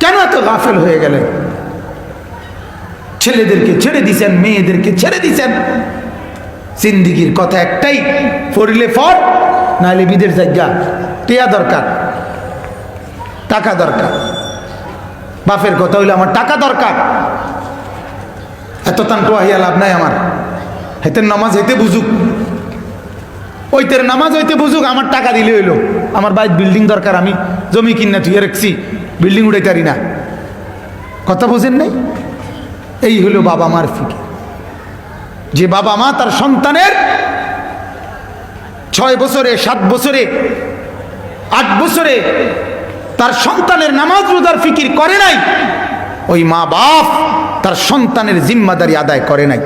কেন এত গাফেল হয়ে গেলেন? ছেলেদেরকে ছেড়ে দিছেন, মেয়েদেরকে ছেড়ে দিছেন। জিন্দিগির কথা একটাই, ফরিলে ফর, নাহলে বিদের জায়গা। টিয়া দরকার, টাকা দরকার। বাপের কথা হইলে আমার টাকা দরকার। এত তান টোয়াইয়া লাভ নাই আমার। হেতের নামাজ হেতে বুঝুক, ওইতের নামাজ হইতে বুঝুক, আমার টাকা দিলে হইলো। আমার বাড়ির বিল্ডিং দরকার, আমি জমি কিনা থুয়ে রাখছি, বিল্ডিং উঠাইতে পারি না। কথা বোঝেন নাই? এই হলো বাবা মার ফিকির। যে বাবা মা তার সন্তানের 6 বছরে, 7 বছরে, 8 বছরে তার সন্তানের নামাজ রোজার ফিকির করে নাই, ওই মা বাপ তার সন্তানের জিম্মাদারি আদায় করে নাই।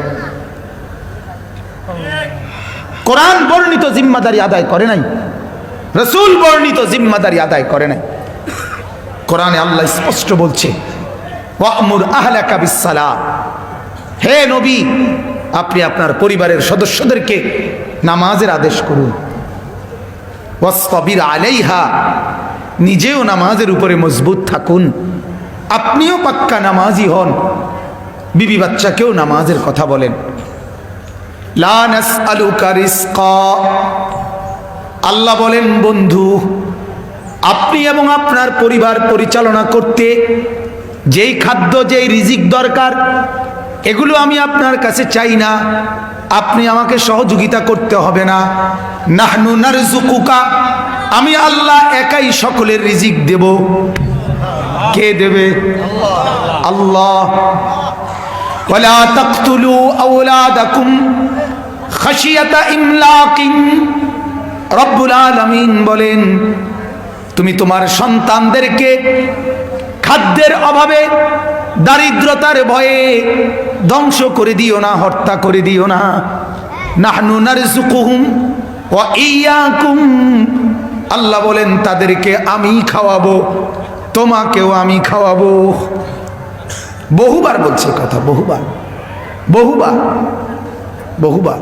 কোরআন বর্ণিত জিম্মাদারি আদায় করে নাই, রাসূল বর্ণিত জিম্মাদারি আদায় করে নাই। কোরআনে আল্লাহ স্পষ্ট বলছে, ওয়া'মুর আহলাকা বিসসালাহ, হে নবী আপনি আপনার পরিবারের সদস্যদেরকে নামাজের আদেশ করুন। ওয়াসতাবির আলাইহা, নিজেও নামাজের উপরে মজবুত থাকুন, আপনিও পাক্কা নামাজি হন, বিবি বাচ্চাকেও নামাজের কথা বলেন। লা নাসআলুকা রিজকা, আল্লাহ বলেন বন্ধু আপনি এবং আপনার পরিবার পরিচালনা করতে যেই খাদ্য, যেই রিজিক দরকার, এগুলো আমি আপনার কাছে চাই না, আপনি আমাকে সহযোগিতা করতে হবে না। নাহনু নারযুকুকা, আমি আল্লাহ একাই সকলের রিজিক দেব। কে দেবে? আল্লাহ। ওয়ালা তাকতুলু আওলাদাকুম খাশিয়াতা ইমলাকিন, রব্বুল আলামিন বলেন তুমি তোমার সন্তানদেরকে খাদ্যের অভাবে, দারিদ্রতার ভয়ে ধ্বংস করে দিও না, হত্যা করে দিও না। নাহনু নারযুকুহুম ওয়া ইয়াকুম, আল্লাহ বলেন তাদেরকে আমি খাওয়াবো, তোমাকেও আমি খাওয়াবো। বহুবার বলছে কথা, বহুবার বহুবার বহুবার।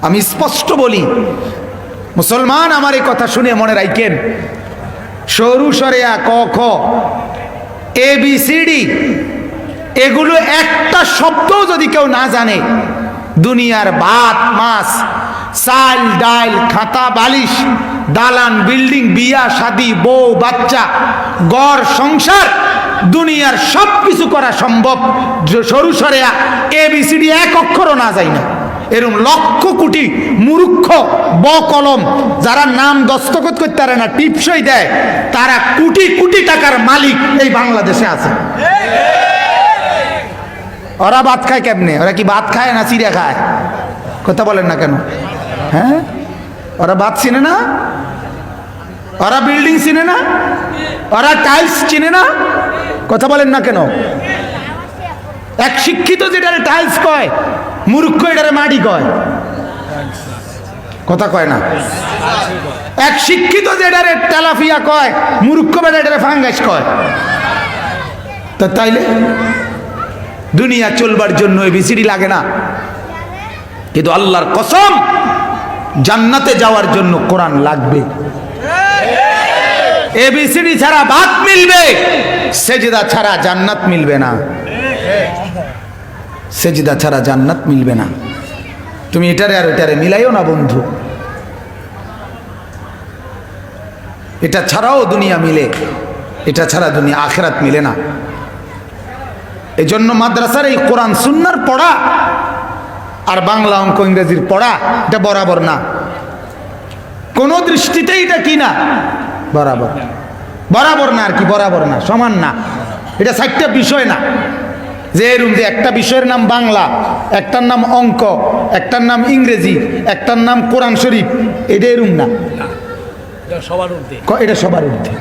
আমি স্পষ্ট বলি, মুসলমান আমার এই কথা শুনে মনে রাখেন, সরু সরেয়া ক খ ABCD এগুলো একটা শব্দও যদি কেউ না জানে, দুনিয়ার ভাত মাছ, চাল ডাল, খাতা বালিশ, দালান বিল্ডিং, বিয়া শাদি, বউ বাচ্চা, ঘর সংসার, দুনিয়ার সব কিছু করা সম্ভব সরু সরেয়া ABCD এক অক্ষরও না যায় না। এরকম লক্ষ কোটি মূর্খ কলম যারা নাম দস্তখত করতে পারে না, টিপসই দেয়, তারা কোটি কোটি টাকার মালিক এই বাংলাদেশে আছে। ওরা ভাত খায় কেমনে? ওরা কি ভাত খায় না চিড়া খায়? কথা বলেন না কেন? হ্যাঁ, ওরা ভাত চিনে না, ওরা বিল্ডিং চিনে না, ওরা টাইলস চিনে না। কথা বলেন না কেন? এক শিক্ষিত যেটারে টাইলস কয়, মূর্খ এটারে মাটি কয়। কথা কয় না? এক শিক্ষিত যেটারে তেলাপিয়া কয়, মূর্খ বেটা এটারে ফাঙ্গাস কয়। তা তাইলে দুনিয়া চলবার জন্য ABCD লাগে না, কিন্তু আল্লাহর কসম জান্নাতে যাওয়ার জন্য কোরআন লাগবে। ABCD ছাড়া ভাত মিলবে, সেজদা ছাড়া জান্নাত মিলবে না। সেজদা ছাড়া জান্নাত মিলবে না। তুমি এটারে আর ওইটারে মিলাইও না বন্ধু, এটা ছাড়াও দুনিয়া মিলে, এটা ছাড়া দুনিয়া আখিরাত মিলে না। এজন্য মাদ্রাসার এই কোরআন সুন্নাহর পড়া আর বাংলা অঙ্ক ইংরেজির পড়া এটা বরাবর না, কোন দৃষ্টিতে এটা কি না বরাবর, বরাবর না আর কি, বরাবর না, সমান না। এটা 4টা বিষয় না যে এরকম যে একটা বিষয়ের নাম বাংলা, একটার নাম অঙ্ক, একটার নাম ইংরেজি, একটার নাম কোরআন শরীফ, এটা এরকম না, এটা সবার ঊর্ধ্বে।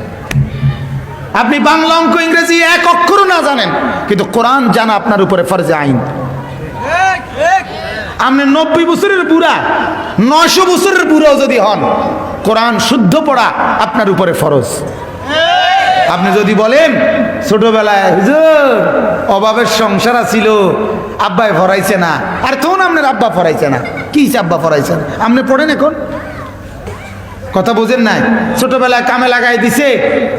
আপনি বাংলা অঙ্ক ইংরেজি এক অক্ষরও না জানেন, কিন্তু কোরআন জানা আপনার উপরে ফরজে আইন। আপনি 90 বছরের বুড়া, 900 বছরের বুড়াও যদি হন, কোরআন শুদ্ধ পড়া আপনার উপরে ফরজ। আপনি যদি বলেন ছোটবেলায় হুজুর অভাবের সংসার ছিল, আব্বাই ফরাইছে না, আর তখন আপনার আব্বা ফরাইছে না, কি আব্বা ফরাইছেন, আপনি পড়েন এখন কথা বুঝেন নাই? ছোটবেলায় কামে লাগাই দিছে,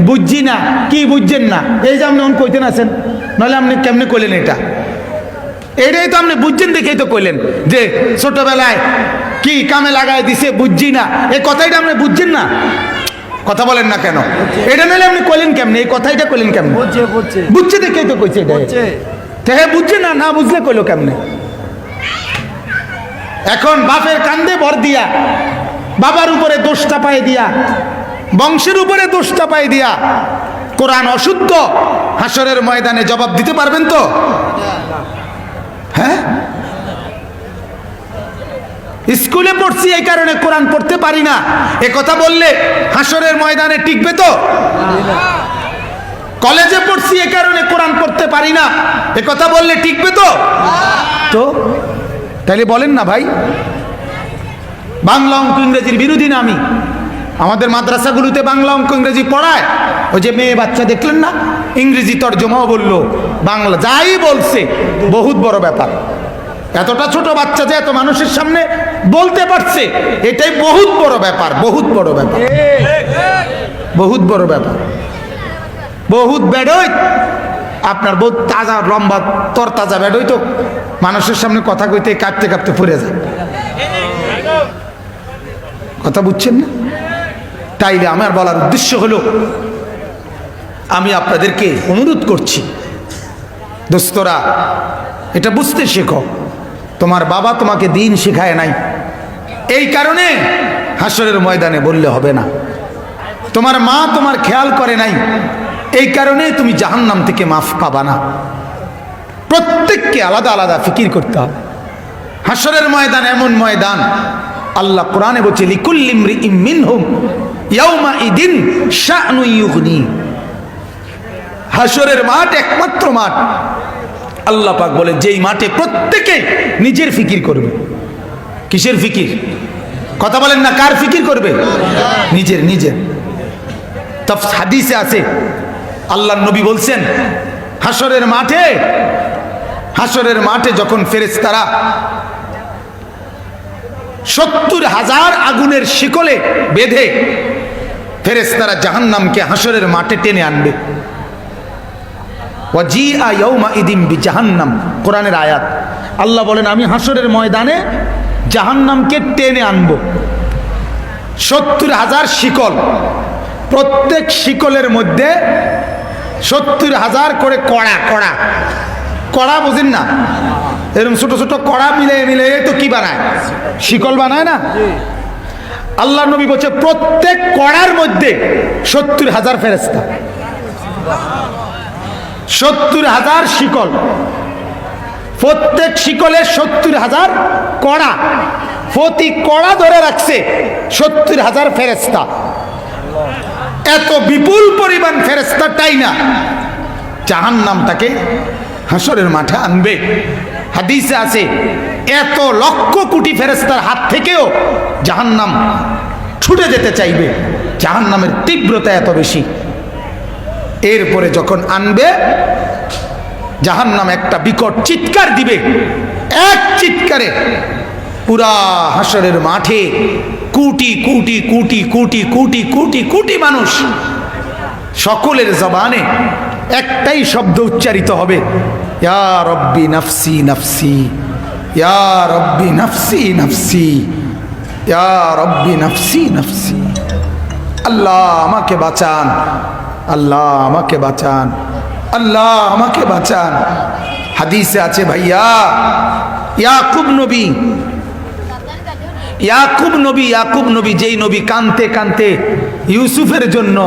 বুঝছি না, কি বুঝছেন না? এই যে আপনি কইতেন আছেন, নাহলে আপনি কেমনে কইলেন এটা? এটাই তো আপনি বুঝছেন দেখেই তো কইলেন যে ছোটবেলায় কি কামে লাগাই দিছে, বুঝছি না। এই কথাইটা আপনি বুঝছেন না, কথা বলেন না কেন? এটা নাহলে আপনি কইলেন কেমনে? এই কথাইটা কইলেন কেমনে? বুঝছে দেখেই তো কইছে এটা। হ্যাঁ বুঝছে না, না বুঝলে কইলো কেমনে? এখন বাপের কান্দে ভর দিয়া, বাবার উপরে দোষ চাপাই দিয়া, বংশের উপরে দোষ চাপাই দিয়া কোরআন অশুদ্ধ, হাসরের ময়দানে জবাব দিতে পারবেন তো? হ্যাঁ, স্কুলে পড়ছি এই কারণে কোরআন পড়তে পারি না, এ কথা বললে হাসরের ময়দানে টিকবে তো? কলেজে পড়ছি এ কারণে কোরআন পড়তে পারি না, এ কথা বললে টিকবে তো? তো তাহলে বলেন না ভাই, বাংলা অঙ্ক ইংরেজির বিরোধী না আমি। আমাদের মাদ্রাসাগুলোতে বাংলা অঙ্ক ইংরেজি পড়ায়। ওই যে মেয়ে বাচ্চা দেখলেন না, ইংরেজি তর্জমাও বললো, বাংলা যাই বলছে, বহুত বড় ব্যাপার। এতটা ছোট বাচ্চা যে এত মানুষের সামনে বলতে পারছে, এটাই বহুত বড় ব্যাপার, বহুত বড় ব্যাপার, বহুত বড় ব্যাপার। বহুত বেডই আপনার বহুত তাজা লম্বা তরতাজা বেডই তো মানুষের সামনে কথা কইতে কাঁপতে কাঁপতে পড়ে যায়। কথা বুঝছেন না? তাইলে আমার বলার উদ্দেশ্য হলো, আমি আপনাদেরকে অনুরোধ করছি, দোস্তরা এটা বুঝতে শেখো। তোমার বাবা তোমাকে দিন শেখায় নাই, এই কারণে হাসরের ময়দানে বললে হবে না। তোমার মা তোমার খেয়াল করে নাই, এই কারণে তুমি জাহান্নাম থেকে মাফ পাবা না। প্রত্যেককে আলাদা আলাদা ফিকির করতে হবে। হাসরের ময়দান এমন ময়দান, আল্লাহ কোরআনে বলছে লিকুল্লি ইমরিইম মিনহুম ইয়াউমাইদিন শাআনু ইউগনি। হাসরের মাঠ একমাত্র মাঠ, আল্লাহ পাক বলেন, যেই মাঠে প্রত্যেকে নিজের ফিকির করবে। কিসের ফিকির? কথা বলেন না, কার ফিকির করবে? নিজের, নিজের। তফ হাদিসে আছে, আল্লাহর নবী বলছেন, হাসরের মাঠে যখন ফেরেশতারা 70,000 আগুনের শিকলে বেঁধে ফেরেশতারা জাহান্নামকে হাসরের মাঠে টেনে আনবে। ওয়াজিআ ইয়াউমাইদিন বিজাহান্নাম, কোরআনের আয়াত। আল্লাহ বলেন, আমি হাসরের ময়দানে জাহান্নামকে টেনে আনবো। 70,000 শিকল, প্রত্যেক শিকলের মধ্যে 70,000 করে কড়া। কড়া কড়া বুঝেন না? এরকম ছোট ছোট কড়া মিলে মিলে তো কি বানায়? শিকল বানায় না? আল্লাহ নবী বলছে, প্রত্যেক কড়ার মধ্যে 70,000 ফেরেশতা, 70,000 শিকল, প্রত্যেক শিকলে 70,000 কড়া, প্রতি কড়া ধরে রাখছে 70,000 ফেরেশতা। এত বিপুল পরিমাণ ফেরেশতাটাই না জাহান্নামটাকে হাসরের মাঠে আনবে। হাদিসে আছে, এত লক্ষ কোটি ফেরেশতার হাত থেকেও জাহান্নাম ছুটে যেতে চাইবে, জাহান্নামের তীব্রতা এত বেশি। এরপরে যখন আনবে, জাহান্নাম একটা বিকট চিৎকার দিবে, এক চিৎকারে পুরা হাসরের মাঠে কোটি কোটি কোটি কোটি কোটি কোটি কোটি মানুষ, সকলের জবানে একটাই শব্দ উচ্চারিত হবে, ইয়া রব্বি নাফসি নাফসি, ইয়া রব্বি নাফসি নাফসি, ইয়া রব্বি নাফসি নাফসি। আল্লাহ আমাকে বাঁচান, আল্লাহ আমাকে বাঁচান, আল্লাহ আমাকে বাঁচান। হাদিসে আছে ভাইয়া, ইয়াকুব নবী যেই নবী কানতে কানতে ইউসুফের জন্য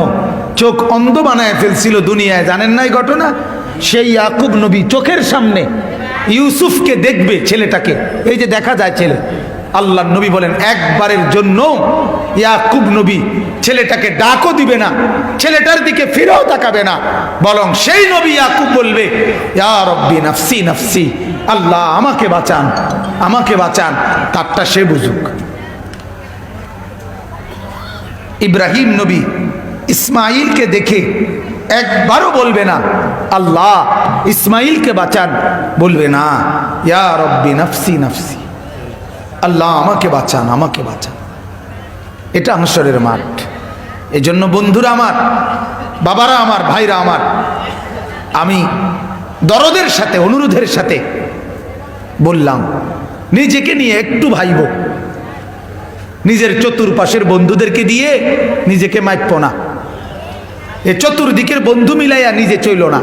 চোখ অন্ধ বানায় ফেলছিল দুনিয়ায়, জানেন না এই ঘটনা? সেই ইয়াকুব নবী চোখের সামনে ইউসুফকে দেখবে, ছেলেটাকে, এই যে দেখা যায় ছেলে, আল্লাহর নবী বলেন, একবারের জন্য ইয়াকুব নবী ছেলেটাকে ডাকও দিবে না, ছেলেটার দিকে ফিরেও তাকাবে না, বরং সেই নবী ইয়াকুব বলবে, ইয়া রব্বি নাফসি নাফসি, আল্লাহ আমাকে বাঁচান, আমাকে বাঁচান। তারটা সে বুঝুক। ইব্রাহিম নবী ইসমাইলকে দেখে একবারও বলবে না আল্লাহ ইসমাইলকে বাঁচান, বলবে না ইয়া রব্বি নাফসি নাফসি, আল্লাহ আমাকে বাঁচান, আমাকে বাঁচান। এটা হাসরের মাঠ। এজন্য বন্ধুরা আমার, বাবারা আমার, ভাইরা আমার, আমি দরদের সাথে, অনুরোধের সাথে বললাম, নিজেকে নিয়ে একটু ভাইব। নিজের চতুর্পাশের বন্ধুদেরকে দিয়ে নিজেকে মাইপ না, এ চতুর্দিকের বন্ধু মিলাইয়া নিজে চইল না,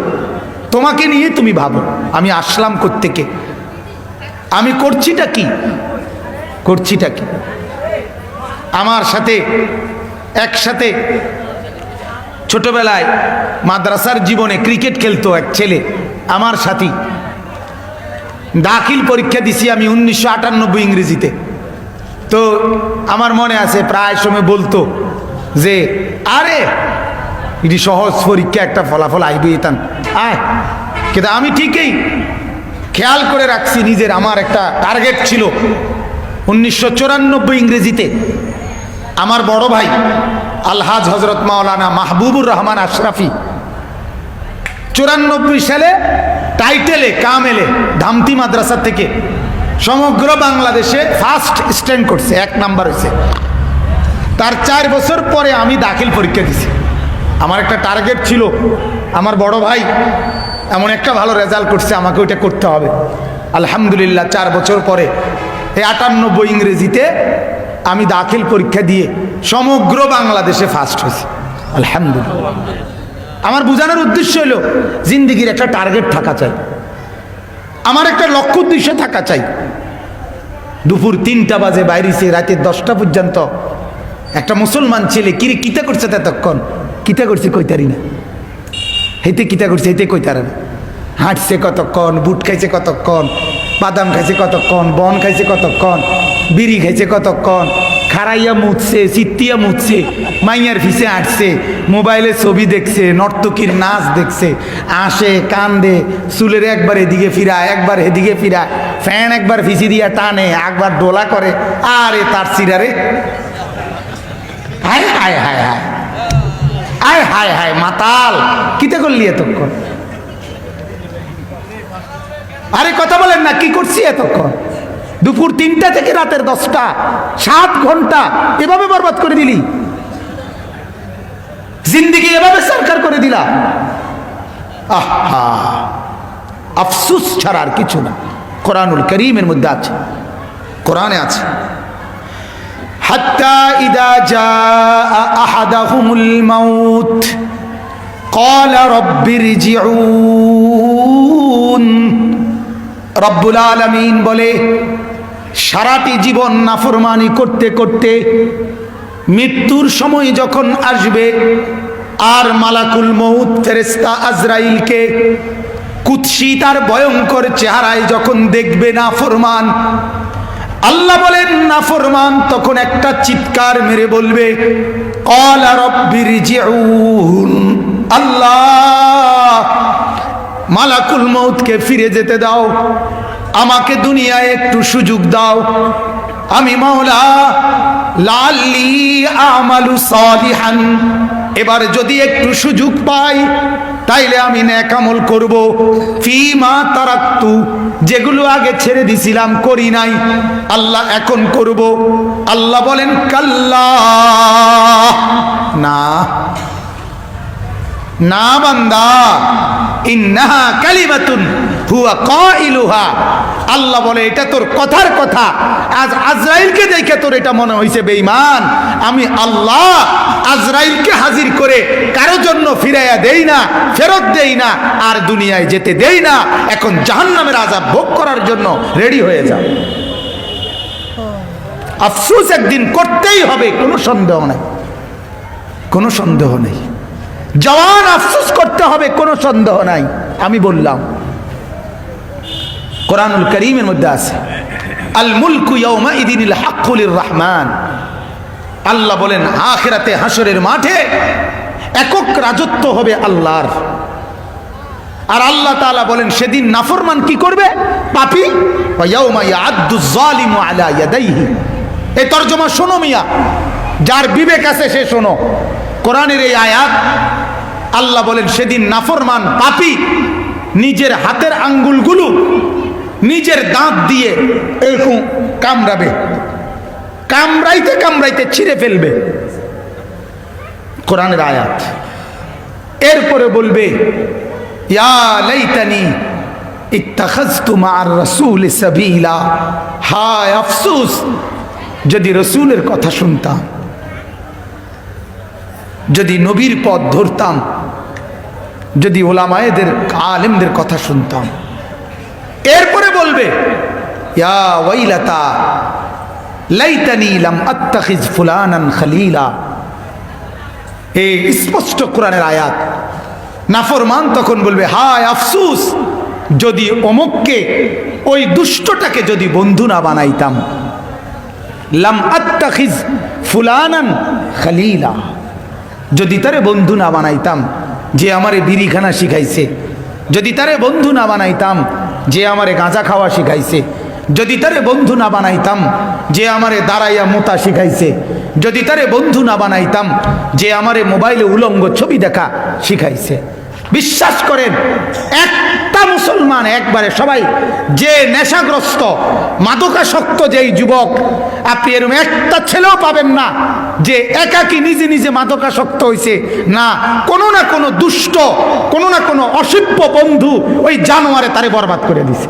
তোমাকে নিয়ে তুমি ভাবো। আমি আসলাম কোত্থেকে, আমি করছিটা কি, করছিটা কি। আমার সাথে একসাথে ছোটবেলায় মাদ্রাসার জীবনে ক্রিকেট খেলতো এক ছেলে, আমার সাথী। দাখিল পরীক্ষা দিছি আমি 1998 ইংরেজিতে। তো আমার মনে আছে প্রায় সময় বলতো যে আরে এটি সহজ পরীক্ষা, একটা ফলাফল আইবে এতান আয়। কিন্তু আমি ঠিকই খেয়াল করে রাখছি নিজের, আমার একটা টার্গেট ছিল 1994 ইংরেজিতে। আমার বড় ভাই আলহাজ হজরত মাওলানা মাহবুবুর রহমান আশরাফি 94 সালে টাইটেলে কামেলে ধামতি মাদ্রাসা থেকে সমগ্র বাংলাদেশে ফার্স্ট স্ট্যান্ড করছে, 1 নাম্বার হয়েছে। তার 4 বছর পরে আমি দাখিল পরীক্ষা দিছি। আমার একটা টার্গেট ছিল, আমার বড় ভাই এমন একটা ভালো রেজাল্ট করছে, আমাকে ওইটা করতে হবে। আলহামদুলিল্লাহ 4 বছর পরে এই 98 ইংরেজিতে আমি দাখিল পরীক্ষা দিয়ে সমগ্র বাংলাদেশে ফার্স্ট হয়েছি, আলহামদুলিল্লাহ। আমার বোঝানোর উদ্দেশ্য হলো জিন্দিগির একটা টার্গেট থাকা চাই, আমার একটা লক্ষ্য উদ্দেশ্য থাকা চাই। দুপুর 3টা বাজে বাইরেছে, রাতে 10টা পর্যন্ত একটা মুসলমান ছেলে কিরে কিতা করছে, ততক্ষণ কিতা করছে কইতারি না, হেতে কিতা করছে হেতে কইতারা না। হাঁটছে কতক্ষণ, বুট খাইছে কতক্ষণ, বাদাম খাইছে কতক্ষণ, বন খাইছে কতক্ষণ, বিড়ি খাইছে কতক্ষণ, খারাইয়া মুছছে, চিত্তিয়া মুছছে, মাইয়ার ফিসে আঁটছে, মোবাইলে ছবি দেখছে, নর্তকীর নাচ দেখছে, আসে কান্দে, চুলের একবার এদিকে ফিরায় একবার এদিকে ফিরায়, ফ্যান একবার ফিসি দিয়া টানে, একবার ডোলা করে, আরে তার সিরারে হায় হায় হায় হায় আয় হায় হায় মাতাল কিতে করলি এতক্ষণ? আরে কথা বলেন না, কি করছি এতক্ষণ? দুপুর 3টা থেকে রাতের 10টা, 7 ঘন্টা এভাবে বরবাদ করে দিলি, জিন্দিগি এভাবে সরকার করে দিলা। আহা, আফসুস ছাড়া আর কিছু না। কোরআনুল কারীমের মধ্যে আছে, কোরআনে আছে, হাত্তা ইদা জাআ আহাদাহুমুল মাউত ক্বালা রাব্বিরজিউন। রব্বুল আলামিন বলে, সারাটি জীবন নাফরমানি করতে করতে মৃত্যুর সময় যখন আসবে, আর মালাকুল মউত ফেরেশতা আজরাইলকে কুৎসিত আর ভয়ঙ্কর চেহারায় যখন দেখবে নাফরমান, আল্লাহ বলেন নাফরমান তখন একটা চিৎকার মেরে বলবে, ক্বালা রাব্বিরজিউন, আল্লাহ মালাকুল মউতকে ফিরে যেতে দাও, আমাকে দুনিয়ায় একটু সুযোগ দাও, আমি মাওলা লাল্লি আমালু সালিহান, এবার যদি একটু সুযোগ পাই তাইলে আমি নেক আমল করব, ফিমা তারাক্তু, যেগুলো আগে ছেড়ে দিছিলাম করি নাই, আল্লাহ এখন করব। আল্লাহ বলেন কাল্লা, না না বান্দা, ইন্নাহা কালিমাতুন হুয়া কাইলুহা, আল্লাহ বলে এটা তোর কথার কথা। আজ আজরাইলকে দেখে তোর এটা মনে হইছে বেঈমান, আমি আল্লাহ আজরাইলকে হাজির করে কারো জন্য ফিরাইয়া দেই না, ফেরত দেই না, আর দুনিয়ায় যেতে দেই না, এখন জাহান্নামের আযাব ভোগ করার জন্য রেডি হয়ে যাও। আফসোস একদিন করতেই হবে, কোনো সন্দেহ নাই, কোনো সন্দেহ নেই। জওয়ান আফসোস করতে হবে, কোনো সন্দেহ নাই। আমি বললাম কোরআনুল কারীমের মধ্যে আছে, আল মুলকু ইয়াউমাইদিনিল হাক্কু লিররহমান, আল্লাহ বলেন আখিরাতে হাসরের মাঠে একক রাজত্ব হবে আল্লাহর। আর আল্লাহ তাআলা বলেন সেদিন নাফরমান কি করবে? পাপী। ওয়া ইয়াউমা ইয়া'আদ্দুয যালিমু আলা ইয়াদাইহি, এই তরজমা শোনো মিয়া, যার বিবেক আছে সে শোনো। কোরআনের এই আয়াত, আল্লাহ বলেন সেদিন নাফরমান পাপী নিজের হাতের আঙ্গুলগুলো নিজের দাঁত দিয়ে এরকম কামড়াবে, কামড়াইতে কামড়াইতে ছিঁড়ে ফেলবে। কোরআনের আয়াত। এরপরে বলবে ইয়া লাইতানি ইত্তাখাযতু মা'আর রাসূলি সাবিলা, হায় আফসোস যদি রসুলের কথা শুনতাম, যদি নবীর পথ ধরতাম, যদি ওলামায়েদের আলেমদের কথা শুনতাম। এরপরে বলবে ইয়া ওয়াইলাতা লাইতানি লাম আত্তাখিজ ফুলানান খলিলা। এই স্পষ্ট কোরআনের আয়াত। নাফরমান তখন বলবে হায় আফসোস যদি অমুককে, ওই দুষ্টটাকে যদি বন্ধু না বানাইতাম। লাম আত্তাখিজ ফুলানান খলিলা, যদি তারে বন্ধু না বানাইতাম যে আমারে বিড়িখানা শিখাইছে, যদি তারে বন্ধু না বানাইতাম যে আমারে গাঁজা খাওয়া শিখাইছে, যদি তারে বন্ধু না বানাইতাম যে আমারে দাঁড়াইয়া মোতা শিখাইছে, যদি তারে বন্ধু না বানাইতাম যে আমারে মোবাইলে উলঙ্গ ছবি দেখা শিখাইছে। বিশ্বাস করেন একটা মুসলমান একবারে সবাই যে নেশাগ্রস্ত মাদকাসক্ত যেই যুবক, আপনি এরকম একটা ছেলেও পাবেন না যে একাকী নিজে নিজে মাদকাসক্ত হয়েছে, না কোনো না কোনো দুষ্ট, কোনো না কোনো অসভ্য বন্ধু ওই জানোয়ারে তারে বরবাদ করে দিছে।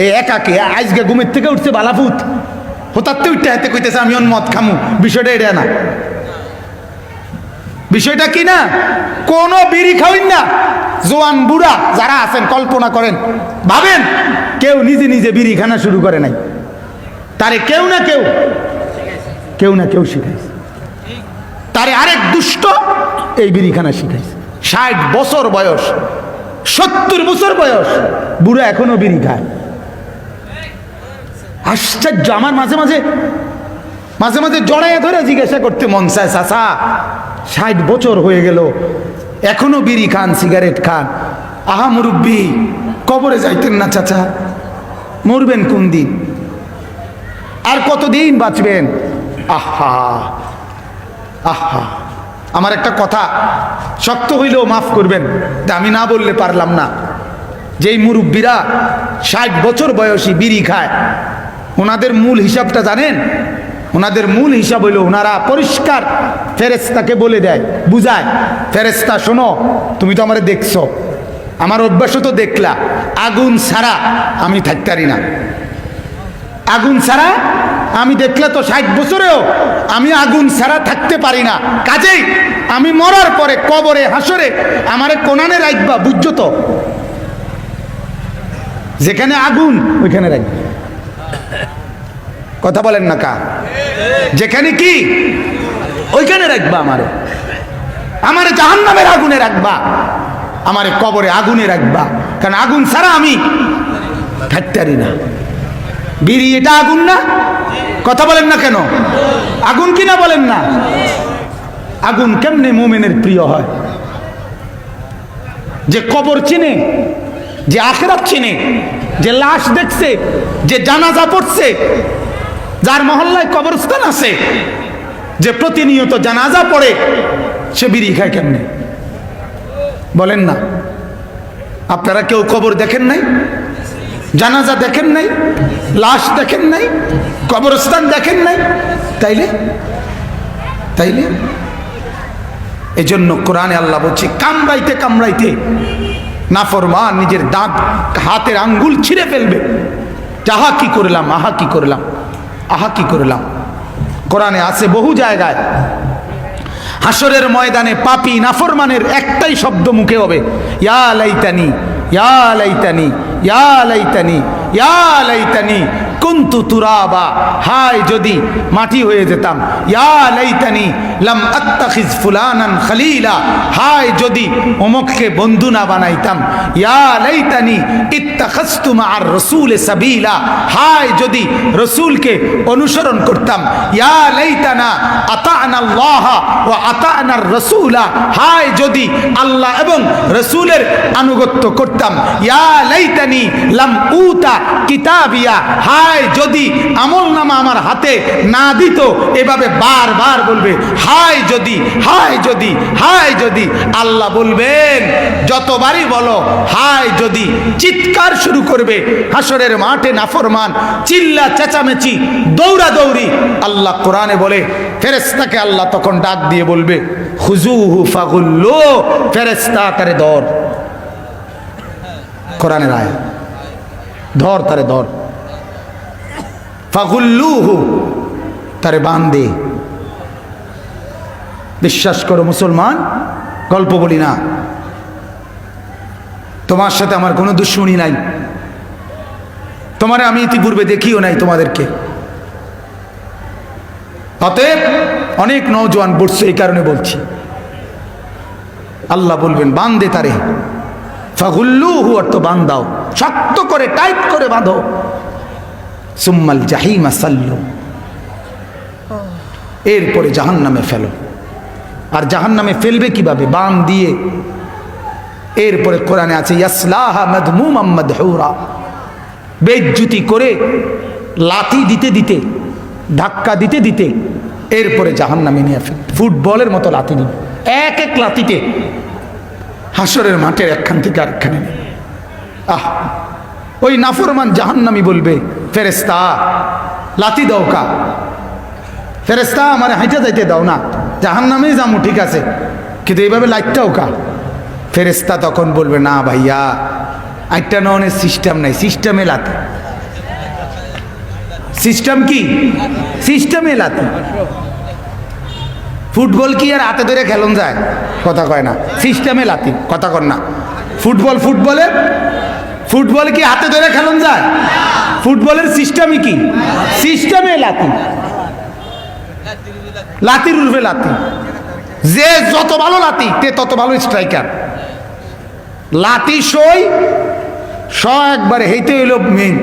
এই একাকী আজকে ঘুমের থেকে উঠছে বালাপুত হতাতে উঠতে হাতে কইতেছে আমি মদ খামু। বিষয়টা এটা না, বিষয়টা কি না, কোন বিড়ি খাওয়েন না। জোয়ান বুড়া যারা আছেন কল্পনা করেন, ভাবেন কেউ নিজে নিজে বিড়ি খানা শুরু করে নাই, তারে কেউ না কেউ শিখাইছে, তারে আরেক দুষ্ট এই বিড়ি খানা শিখাইছে। 60 বছর বয়স, 70 বছর বয়স, বুড়া এখনো বিড়ি খায়। আশ্চর্য। আমার মাঝে মাঝে জড়াইয়া ধরে জিজ্ঞাসা করতে মন চায়, চাচা 60 বছর হয়ে গেল এখনো বিড়ি খান, সিগারেট খান। আহা মুরব্বী, কবরে যাইতেন না চাচা? মরবেন কোন দিন? আর কতদিন বাঁচবেন? আহা আহা। আমার একটা কথা শক্ত হইলেও মাফ করবেন, আমি না বললে পারলাম না। যেই মুরব্বীরা 60 বছর বয়সী বিড়ি খায়, ওনাদের মূল হিসাবটা জানেন? ওনাদের মূল হিসাব হইল ওনারা পরিষ্কার ফেরেশতাকে বলে দেয়, বুঝায়, ফেরেশতা শোনো, তুমি তো আমার দেখছো, আমার অভ্যাসও তো দেখলা, আগুন ছাড়া আমি থাকতে পারি না। আগুন ছাড়া আমি দেখলে তো 60 বছরেও আমি আগুন ছাড়া থাকতে পারি না। কাজেই আমি মরার পরে কবরে হাসরে আমারে কোনানে রাখবা, বুঝছো তো? যেখানে আগুন ওইখানে রাখবে। কথা বলেন না কা? যেখানে কি ওইখানে রাখবা, আমারে জাহান্নামের আগুনে রাখবা, আমারে কবরে আগুনে রাখবা, কারণ আগুন ছাড়া আমি থাকতে পারি না। বিড়ি এটা আগুন না? কথা বলেন না কেন? আগুন কিনা বলেন না? আগুন কেমনে মুমিনের প্রিয় হয়? যে কবর চিনে, যে আখিরাত চিনে, যে লাশ দেখছে, যে জানাজা পড়ছে, যার মহল্লায় কবরস্থান আছে, যে প্রতিনিয়ত জানাজা পড়ে, সে বিড়ি খায় কেমনে? বলেন না? আপনারা কেউ কবর দেখেন নাই? জানাজা দেখেন নাই? লাশ দেখেন নাই? কবরস্থান দেখেন নাই? তাইলে এই জন্য কোরআনে আল্লাহ বলছে কামড়াইতে কামড়াইতে নাফরমান নিজের দাঁত হাতের আঙ্গুল ছিঁড়ে ফেলবে। আহা কি করলাম, আহা কি করলাম, আহা কি করলাম। কোরআনে আছে বহু জায়গায়, হাসরের ময়দানে পাপী নাফরমানের একটাই শব্দ মুখে হবে, ইয়া লাইতানি, ইয়া লাইতানি, ইয়া লাইতানি, ইয়া লাইতানি কুনতু তুরাবা, হায় যদি মাটি হয়ে যেতাম। ইয়া লাইতানি লাম আত্তাখিজ ফুলানান খলিলা, হায় যদি অমুককে বন্ধু না বানাইতাম। ইয়া লাইতানি ইত্তাখাযতু মা'আর রাসূলি সাবিলা, হায় যদি রাসূলকে অনুসরণ করতাম। ইয়া লাইতানা আতা'না আল্লাহ ওয়া আতা'না আর-রাসূলা, হায় যদি আল্লাহ এবং রাসূলের আনুগত্য করতাম। ইয়া লাইতানি লাম উতা কিতাবিয়া, হায় হায় যদি আমল নামা আমার হাতে না দিত, এভাবে বারবার বলবে হায় যদি, হায় যদি, হায় যদি। আল্লাহ বলবেন যতবারই বলো হায় যদি, চিৎকার শুরু করবে হাসরের মাঠে নাফরমান, চিল্লা চেঁচামেচি, দৌড়াদৌড়ি। আল্লাহ কোরআনে বলে ফেরেশতাকে আল্লাহ তখন ডাক দিয়ে বলবে খুজুহু ফাগুল্লু, ফেরেশতা তারে ধর। কোরআনের আয়াত, ধর তারে ধর, ফাগুল্লুহু তারে বাঁধে। বিশ্বাস করো মুসলমান, গল্প বলি না, তোমার সাথে আমার কোনো দুশ্মনী নাই, তোমারে আমি ইতিপূর্বে দেখিও নাই তোমাদেরকে। অতএব অনেক নওজোয়ান বলছে, এই কারণে বলছি। আল্লাহ বলবেন বাঁধে তারে, ফাগুল্লুহু অর্থ বাঁধাও, শক্ত করে টাইট করে বাঁধো। সুম্মাল জাহিমা সাল্লু, এরপরে জাহান্নামে ফেলো। আর জাহান্নামে ফেলবে কিভাবে? বান দিয়ে। এরপরে কোরআনে আছে ইয়াসলাহা মাদমুমাম মাদহুরা, বেইজ্জতি করে লাথি দিতে দিতে, ধাক্কা দিতে দিতে এরপরে জাহান্নামে নিয়ে ফেল। ফুটবলের মতো লাথি দিবে, এক এক লাথিতে হাসরের মাঠের একখান থেকে আরেকখানে। আহ, ওই নাফরমান জাহান্নামী বলবে ফেরেশতা লাথি দাও কা, ফেরেশতা আমার হাইটা যাইতে দাও না, জাহান্নামেই যামু ঠিক আছে, কিন্তু এইভাবে লাইটটাও কা। ফেরেশতা তখন বলবে না ভাইয়া, আইটা ননের সিস্টেম নাই, সিস্টেমে লাথি। সিস্টেম কি? সিস্টেমে লাথি। ফুটবল কি আর হাতে ধরে খেলন যায়? কথা কয় না। সিস্টেমে লাথি, কথা কর না। ফুটবল, ফুটবল কি হাতে ধরে খেলন যায়? ফুটবলের সিস্টেমই কি? সিস্টেমে লাথি, লাথির উর্ফে লাথি। যে যত ভালো লাথি তে তত ভালো স্ট্রাইকার। লাথি সই একবারে হেইতে হইল মেইন,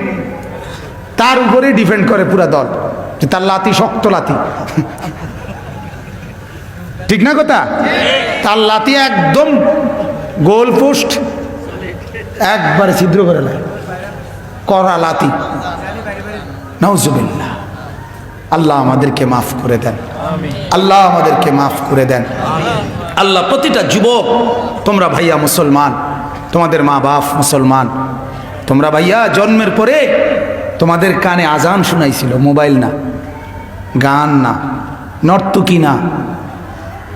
তার উপরে ডিপেন্ড করে পুরা দল, যে তার লাথি শক্ত লাথি। ঠিক না কথা? তার লাথি একদম গোল পোস্ট একবারে ছিদ্র করে নেয়, করা লাথি। নাউজুবিল্লাহ। আল্লাহ আমাদেরকে মাফ করে দেন, আল্লাহ আমাদেরকে মাফ করে দেন। আল্লাহ প্রতিটা যুবক, তোমরা ভাইয়া মুসলমান, তোমাদের মা বাপ মুসলমান, তোমরা ভাইয়া জন্মের পরে তোমাদের কানে আজান শোনাইছিল, মোবাইল না, গান না, নর্তকী না।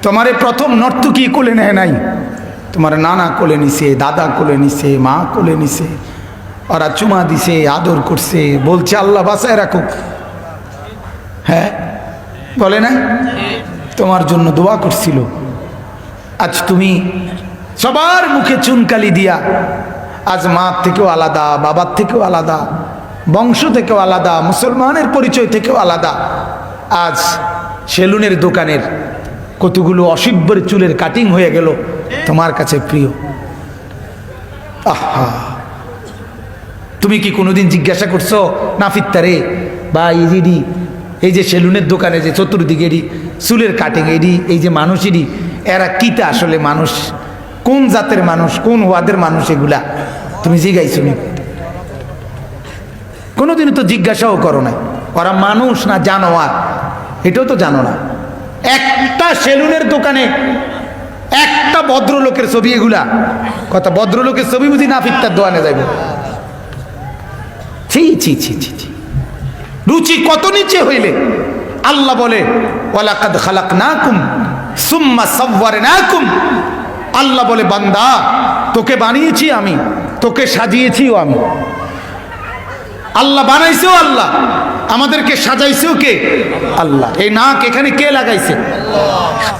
তোমারে প্রথম নর্তকী কোলে নেয় নাই, তোমার নানা কোলে নিছে, দাদা কোলে নিছে, মা কোলে নিছে, ওরা চুমা দিছে, আদর করছে, বলছে আল্লাহ বাঁচায় রাখুক। হ্যাঁ বলে না? তোমার জন্য দোয়া করছিল। আজ তুমি সবার মুখে চুনকালি দিয়া, আজ মার থেকেও আলাদা, বাবার থেকেও আলাদা, বংশ থেকেও আলাদা, মুসলমানের পরিচয় থেকেও আলাদা। আজ সেলুনের দোকানের কতগুলো অসভ্যের চুলের কাটিং হয়ে গেল তোমার কাছে প্রিয়। আহা, তুমি কি কোনোদিন জিজ্ঞাসা করছো নাফিত্তারে বা ইডি, এই যে সেলুনের দোকানে যে চতুর্দিকে এডি চুলের কাটিং, এডি এই যে মানুষেরই, এরা কিতা আসলে মানুষ, কোন জাতের মানুষ, কোন ওয়াদের মানুষ, এগুলা তুমি জিজ্ঞাইছো নি? কোনোদিনও তো জিজ্ঞাসাও করো না। ওরা মানুষ না জানোয়ার এটাও তো জানো না। একটা সেলুনের দোকানে একটা ভদ্রলোকের ছবি, এগুলা কথা, ভদ্রলোকের ছবি বুঝি নাফিত্তার দোকানে যাইব? ছি ছি ছি ছি ছি, রুচি কত নিচে হইলে। আল্লাহ বলে ওয়ালাকাদ খালাকনাকুম সুম্মা সাওয়ারনাকুম, আল্লাহ বলে বান্দা তোকে বানিয়েছি আমি, তোকে সাজিয়েছিও আমি। আল্লাহ বানাইছেও আল্লাহ, আমাদেরকে সাজাইছেও কে? আল্লাহ। এই নাক এখানে কে লাগাইছে?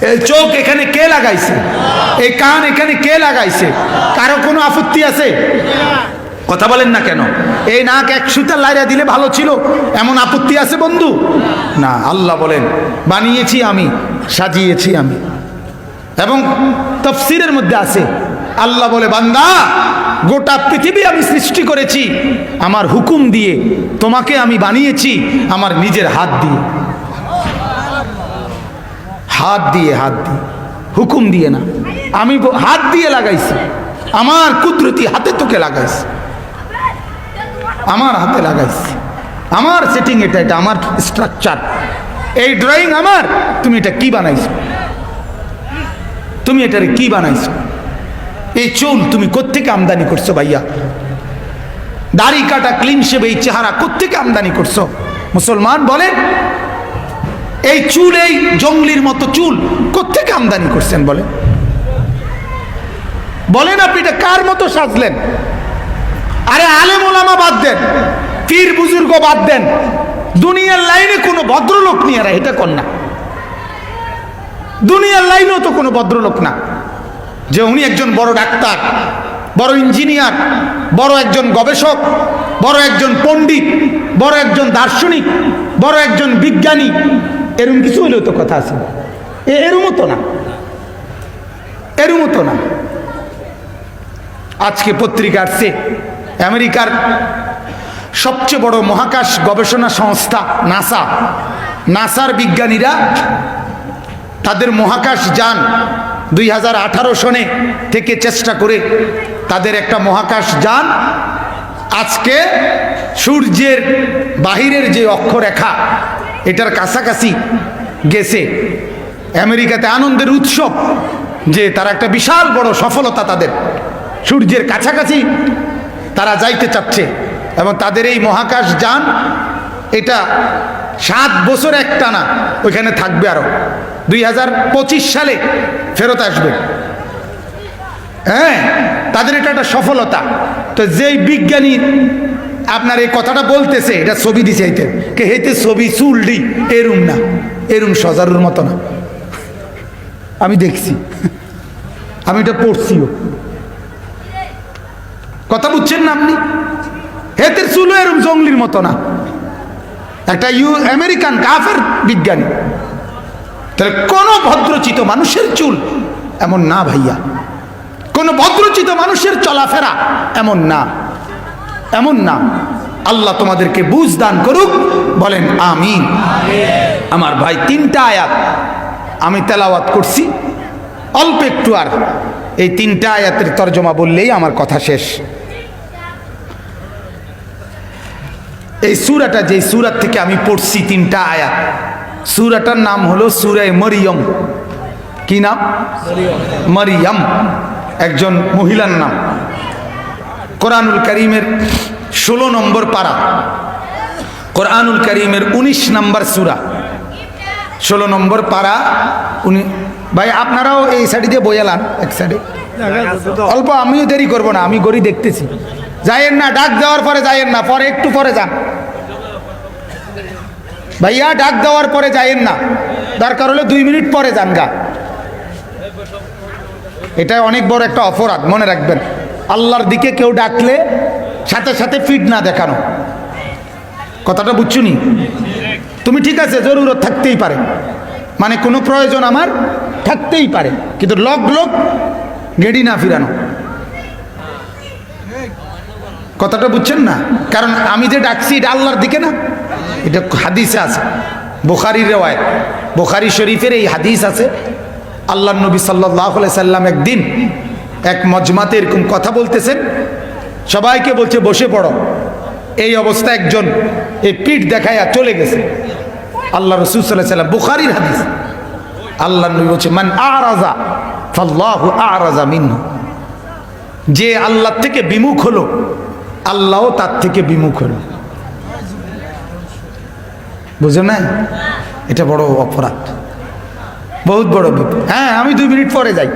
এই চোখ এখানে কে লাগাইছে? এই কান এখানে কে লাগাইছে? কারো কোনো আপত্তি আছে? কথা বলেন না কেন? এই নাক এক সুতা লাইরা দিলে ভালো ছিল, এমন আপত্তি আছে বন্ধু? না। আল্লাহ বলেন বানিয়েছি আমি, সাজিয়েছি আমি। এবং তাফসীরের মধ্যে আছে আল্লাহ বলে বান্দা গোটা পৃথিবী আমি সৃষ্টি করেছি আমার হুকুম দিয়ে, তোমাকে আমি বানিয়েছি আমার নিজের হাত দিয়ে। হাত দিয়ে, হাত দিয়ে, হুকুম দিয়ে না, আমি হাত দিয়ে লাগাইছি, আমার কুদরতি হাতে তোকে লাগাইছি, আমার হাতে লাগাইছি। আমার সেটিং এটা, এটা আমার স্ট্রাকচার, এই ড্রয়িং আমার, তুমি এটা কি বানাইছো? তুমি এটারে কি বানাইছো? এই চুল তুমি কোত্থেকে আমদানি করছো ভাইয়া? দাড়ি কাটা ক্লিন শেভ এই চেহারা কোত্থেকে আমদানি করছো? মুসলমান বলেন, এই চুল, এই জঙ্গলির মতো চুল কোত্থেকে আমদানি করছেন বলেন? বলেন আপনি এটা কার মতো সাজলেন? আরে আলেম ওলামা বাদ দেন, পীর বুজুর্গ বাদ দেন, দুনিয়ার লাইনে কোনো ভদ্রলোক নিয়ে এরা এটা কর না। দুনিয়ার লাইনেও তো কোনো ভদ্রলোক না যে উনি একজন বড় ডাক্তার, বড় ইঞ্জিনিয়ার, বড় একজন গবেষক, বড় একজন পণ্ডিত, বড় একজন দার্শনিক, বড় একজন বিজ্ঞানী, এরম কিছু হইলেও তো কথা আছে। এরমও তো না, এরমও তো না। আজকে পত্রিকা আসছে আমেরিকার সবচেয়ে বড় মহাকাশ গবেষণা সংস্থা নাসার বিজ্ঞানীরা তাদের মহাকাশ যান 2018 সনে থেকে চেষ্টা করে তাদের একটা মহাকাশ যান আজকে সূর্যের বাহিরের যে অক্ষরেখা এটার কাছাকাছি গেছে। আমেরিকাতে আনন্দের উৎসব যে তারা একটা বিশাল বড় সফলতা, তাদের সূর্যের কাছাকাছি তারা যাইতে চাচ্ছে এবং তাদের এই মহাকাশ যান এটা 7 বছর একটানা ওইখানে থাকবে, আরো 2025 সালে ফেরত আসবে। হ্যাঁ, তাদের এটা একটা সফলতা। তো যেই বিজ্ঞানী আপনার এই কথাটা বলতেছে, এটা ছবি দিছে হইতে কে হইতে ছবি চুলডি এরুম না, এরুম সজারুর মতো না। আমি দেখছি, আমি এটা পড়ছিও। কথা বুঝছেন না আপনি? হেতের চুলও এরম জঙ্গলির মতো না, একটা আমেরিকান কাফের বিজ্ঞানী। তাহলে কোন ভদ্রচিত মানুষের চুল এমন না ভাইয়া, কোন ভদ্রচিত মানুষের চলাফেরা এমন না, এমন না। আল্লাহ তোমাদেরকে বুঝ দান করুক, বলেন আমিন। আমার ভাই 3টা আয়াত আমি তেলাওয়াত করছি, অল্প একটু, আর এই 3টা আয়াতের তর্জমা বললেই আমার কথা শেষ। এই সূরাটা, যে সূরা থেকে আমি পড়ছি 3টা আয়াত, সূরাটার নাম হলো সূরা মরিয়ম। কি নাম? মরিয়ম, একজন মহিলার নাম। কোরআনুল কারীমের 16 নম্বর পারা, কোরআনুল কারীমের 19 নম্বর সূরা, 16 নম্বর পারা। ভাই আপনারাও এই সাইডে দিয়ে বইয়ালান, এক সাইডে অল্প, আমিও দেরি করব না, আমি গড়ি দেখতেছি। যাইয়েন না, ডাক দেওয়ার পরে যাইয়েন না, পরে একটু পরে যান ভাইয়া, ডাক দেওয়ার পরে যাইয়েন না, দরকার হলে 2 মিনিট পরে যান গা। এটা অনেক বড় একটা অপরাধ, মনে রাখবেন। আল্লাহর দিকে কেউ ডাকলে সাথে সাথে ফিট না দেখানো, কথাটা বুঝছুনি? তুমি ঠিক আছে, জরুরত থাকতেই পারে, মানে কোনো প্রয়োজন আমার থাকতেই পারে, কিন্তু লোক গেড়ি না ফিরানো, কথাটা বুঝছেন না? কারণ আমি যে ডাকছি এটা আল্লাহর দিকে না, এটা হাদিসে আছে, বুখারীর রিওয়ায়াত, বুখারী শরীফের এই হাদিস আছে। আল্লাহর নবী সাল্লাল্লাহু আলাইহি সাল্লাম একদিন এক মজমাতে এরকম কথা বলতেছেন, সবাইকে বলছে বসে পড়ো। এই অবস্থা একজন এই পিঠ দেখাইয়া চলে গেছে। আল্লাহ রাসূল সাল্লাল্লাহু আলাইহি সাল্লাম, বুখারীর হাদিস, আল্লাহর নবী বলছে মান আরাজা ফাল্লাহু আরাজা মিনহু, যে আল্লাহ থেকে বিমুখ হলো আল্লাহও তার থেকে বিমুখ হলো। বুঝো না? এটা বড় অপরাধ, বহুত বড় বিপদ। হ্যাঁ, আমি 2 মিনিট পরে যাই,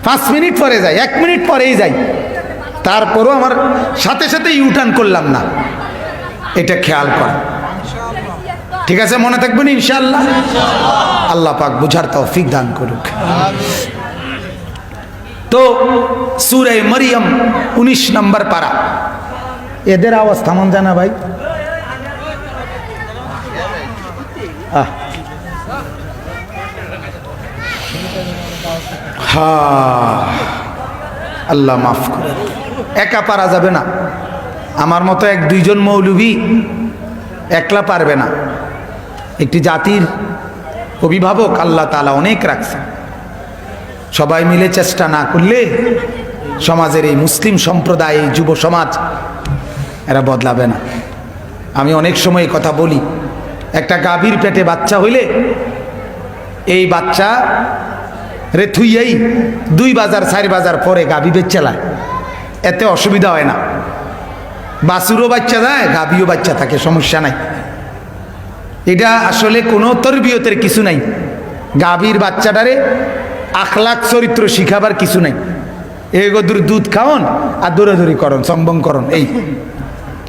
5 মিনিট পরে যাই, 1 মিনিট পরেই যাই, তারপরও আমার সাথে সাথে ইউটার্ন করলাম না, এটা খেয়াল কর। ঠিক আছে, মনে থাকবেন ইনশাআল্লাহ। আল্লাহ পাক বুঝার তৌফিক দান করুক। তো সূরা মরিয়ম 19 নম্বর পারা। এদের আওয়াজ থামান যায় না ভাই? আল্লাহ মাফ করে, একা পারা যাবে না। আমার মতো 1-2 জন মৌলবী একলা পারবে না। একটি জাতির অভিভাবক আল্লাহ তাআলা অনেক রাখছে, সবাই মিলে চেষ্টা না করলে সমাজের এই মুসলিম সম্প্রদায়, এই যুব সমাজ, এরা বদলাবে না। আমি অনেক সময় কথা বলি, একটা গাভীর পেটে বাচ্চা হইলে এই বাচ্চা রে থুইয়াই 2 বাজার 4 বাজার পরে গাভী বেচালায়, এতে অসুবিধা হয় না। বাছুরও বাচ্চা দেয়, গাভীও বাচ্চা থাকে, সমস্যা নাই। এটা আসলে কোনো তরবিয়তের কিছু নাই। গাভীর বাচ্চাটারে আখলাক চরিত্র শিখাবার কিছু নাই। এগোদুর দুধ খাওয়ান আর দৌড়াদৌড়ি করন, সম্বং করন,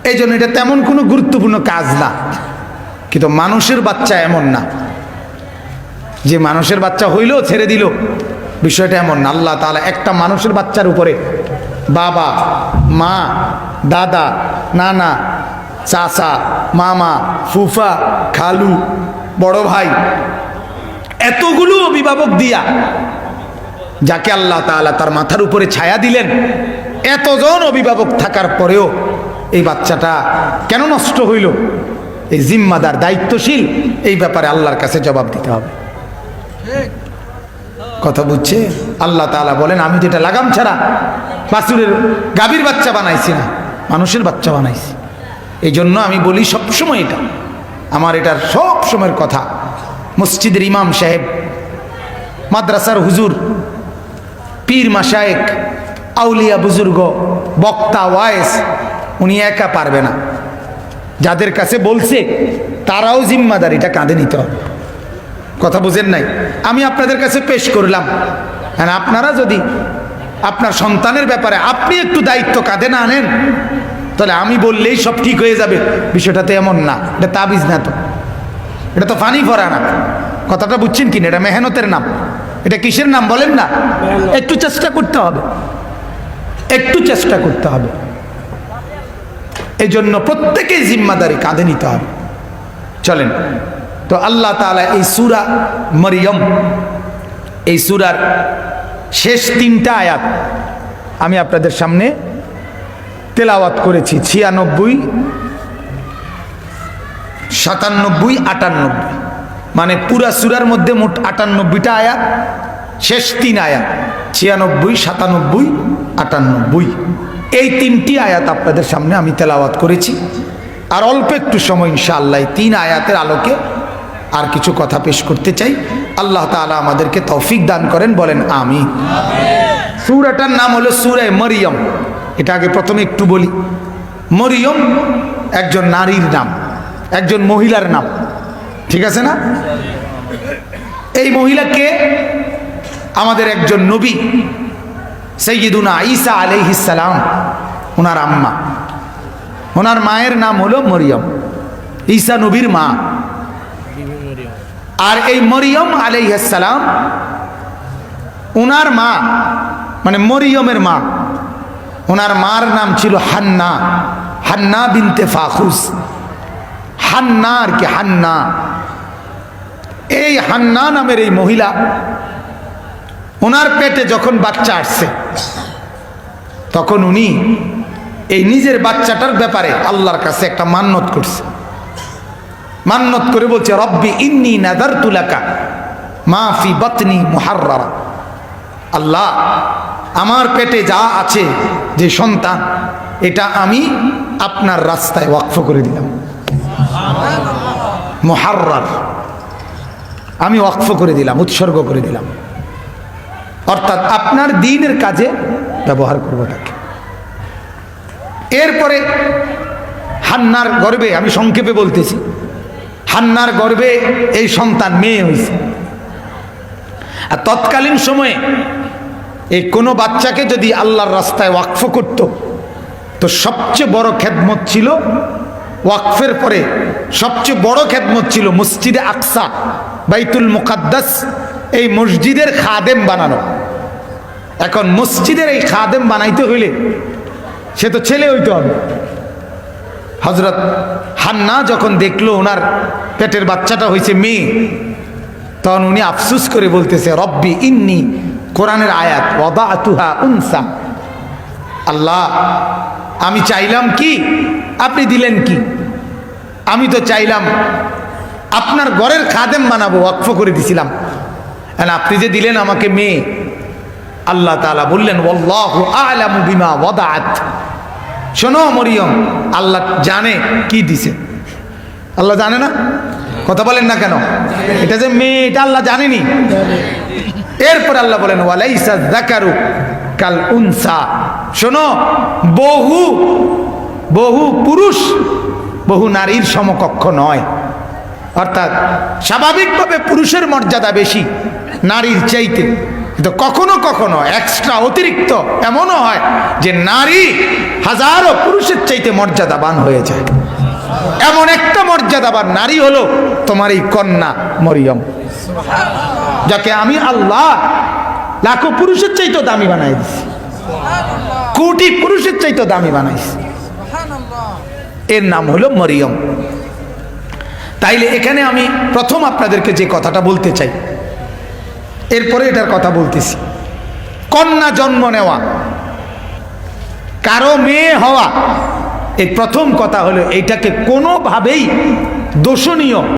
এই জন্য এটা তেমন কোনো গুরুত্বপূর্ণ কাজ না। কিন্তু মানুষের বাচ্চা এমন না যে মানুষের বাচ্চা হইলেও ছেড়ে দিল, বিষয়টা এমন না। আল্লাহ তাআলা একটা মানুষের বাচ্চার উপরে বাবা, মা, দাদা, নানা, চাচা, মামা, ফুফা, খালু, বড় ভাই, এতগুলো অভিভাবক দিয়া যাকে আল্লাহ তাআলা তার মাথার উপরে ছায়া দিলেন, এতজন অভিভাবক থাকার পরেও এই বাচ্চাটা কেন নষ্ট হইল? এই জিম্মাদার, দায়িত্বশীল, এই ব্যাপারে আল্লাহর কাছে জবাব দিতে হবে। কথা বুঝছে? আল্লাহ তাআলা বলেন, আমি যেটা লাগাম ছাড়া বাছুরের গাভীর বাচ্চা বানাইছি না, মানুষের বাচ্চা বানাইছি। এই জন্য আমি বলি সবসময়, এটা আমার এটার সব সময়ের কথা। মসজিদের ইমাম সাহেব, মাদ্রাসার হুজুর, পীর মাশায়েক, আউলিয়া বুজুর্গ, বক্তা, ওয়াইজ, উনি একা পারবে না। যাদের কাছে বলছে তারাও জিম্মাদারিটা কাঁধে নিতে হবে। কথা বুঝেন নাই? আমি আপনাদের কাছে পেশ করলাম, আপনারা যদি আপনার সন্তানের ব্যাপারে আপনি একটু দায়িত্ব কাঁধে না আনেন, তাহলে আমি বললেই সব ঠিক হয়ে যাবে, বিষয়টা তো এমন না। এটা তাবিজ না, তো এটা তো ফানি ফরা না। কথাটা বুঝছেন কিনা? এটা মেহনতের নাম। এটা কিসের নাম বলেন না? একটু চেষ্টা করতে হবে, একটু চেষ্টা করতে হবে। এই জন্য প্রত্যেকেই জিম্মাদারি কাঁধে নিতে হবে। চলেন তো, আল্লাহ তাআলা এই সূরা মরিয়ম, এই সূরার শেষ 3টা আয়াত আমি আপনাদের সামনে তেলাওয়াত করেছি। 96, 97, 98, মানে পুরা সূরার মধ্যে মোট 98টা আয়াত, শেষ 3 আয়াত 96, 97, 98, এই 3টি আয়াত আপনাদের সামনে আমি তেলাওয়াত করেছি। আর অল্প একটু সময় ইনশাআল্লাহ 3 আয়াতের আলোকে আর কিছু কথা পেশ করতে চাই। আল্লাহ তাআলা আমাদেরকে তৌফিক দান করেন, বলেন আমিন। সূরাটার নাম হলো সূরা মরিয়ম। এটা আগে প্রথমে একটু বলি, মরিয়ম একজন নারীর নাম, একজন মহিলার নাম, ঠিক আছে না? এই মহিলাকে আমাদের একজন নবী সাইয়্যিদুনা ঈসা আলাইহিস সালাম, ওনার আম্মা, ওনার মায়ের নাম হলো মরিয়ম, ঈসা নবীর মা। আর এই মরিয়ম আলাইহিস সালাম, ওনার মা মানে মরিয়মের মা, ওনার মার নাম ছিল হান্না, হান্না বিনতে ফাখুস। হান্না আর কি, হান্না। এই হান্না নামের এই মহিলা, ওনার পেটে যখন বাচ্চা আসছে, তখন উনি এই নিজের বাচ্চাটার ব্যাপারে আল্লাহর কাছে একটা মান্নত করছে। মান্নত করে বলছে, রব্বি ইন্নী নাযারতু লাকা মা ফি বাতনি মুহাররারা। আল্লাহ, আমার পেটে যা আছে, যে সন্তান, এটা আমি আপনার রাস্তায় ওয়াকফ করে দিলাম। মুহাররার, আমি ওয়াকফ করে দিলাম, উৎসর্গ করে দিলাম, অর্থাৎ আপনার দ্বীনের কাজে ব্যবহার করব তাকে। এরপরে হান্নার গর্ভে, আমি সংক্ষেপে বলতেছি, হান্নার গর্ভে এই সন্তান মেয়ে হয়েছে। আর তৎকালীন সময়ে এই কোনো বাচ্চাকে যদি আল্লাহর রাস্তায় ওয়াকফ করত, তো সবচেয়ে বড় খেদমত ছিল, ওয়াকফের পরে সবচেয়ে বড় খেদমত ছিল মসজিদে আকসা, বাইতুল মুকাদ্দাস, এই মসজিদের খাদেম বানানো। এখন মসজিদের এই খাদেম বানাইতে হইলে সে তো ছেলে হইতে হবে। হযরত হান্না যখন দেখলো ওনার পেটের বাচ্চাটা হয়েছে মেয়ে, তখন উনি আফসুস করে বলতেছে, রব্বি ইন্নী, কোরআনের আয়াত, ওয়াদাতুহা উনসা। আল্লাহ, আমি চাইলাম কি, আপনি দিলেন কি? আমি তো চাইলাম আপনার ঘরের খাদেম বানাবো, ওয়াকফ করে দিছিলাম, আপনি যে দিলেন আমাকে মেয়ে। আল্লাহ তাআলা বললেন, ওয়াল্লাহু আ'লামু বিমা ওয়াদাআত। শোনো মরিয়ম, আল্লাহ জানে কি দিছে। আল্লাহ জানে না? কথা বলেন না কেন? এটা যে মেয়ে এটা আল্লাহ জানেনি। এরপর আল্লাহ বলেন ওয়ালাইসা যাকারু কাল উনসা, শোনো, বহু বহু পুরুষ বহু নারীর সমকক্ষ নয়। অর্থাৎ স্বাভাবিকভাবে পুরুষের মর্যাদা বেশি নারীর চাইতে, কিন্তু কখনো কখনো এক্সট্রা অতিরিক্ত এমনও হয় যে নারী হাজারো পুরুষের চাইতে মর্যাদাবান হয়ে যায়। এমন একটা মর্যাদাবান নারী হলো তোমার এই কন্যা মরিয়ম, যাকে আমি আল্লাহ লাখো পুরুষের চাইতে দামি বানাই দিছি, কোটি পুরুষের চাইতে দামি বানাইছি। এর নাম হলো মরিয়ম। তাইলে এখানে আমি প্রথম আপনাদেরকে যে কথাটা বলতে চাই, এরপরে এটার কথা বলতেছি, কন্যা জন্ম নেওয়া, কারো মেয়ে হওয়া, এই প্রথম কথা হলো এইটাকে কোনোভাবেই দোষণীয়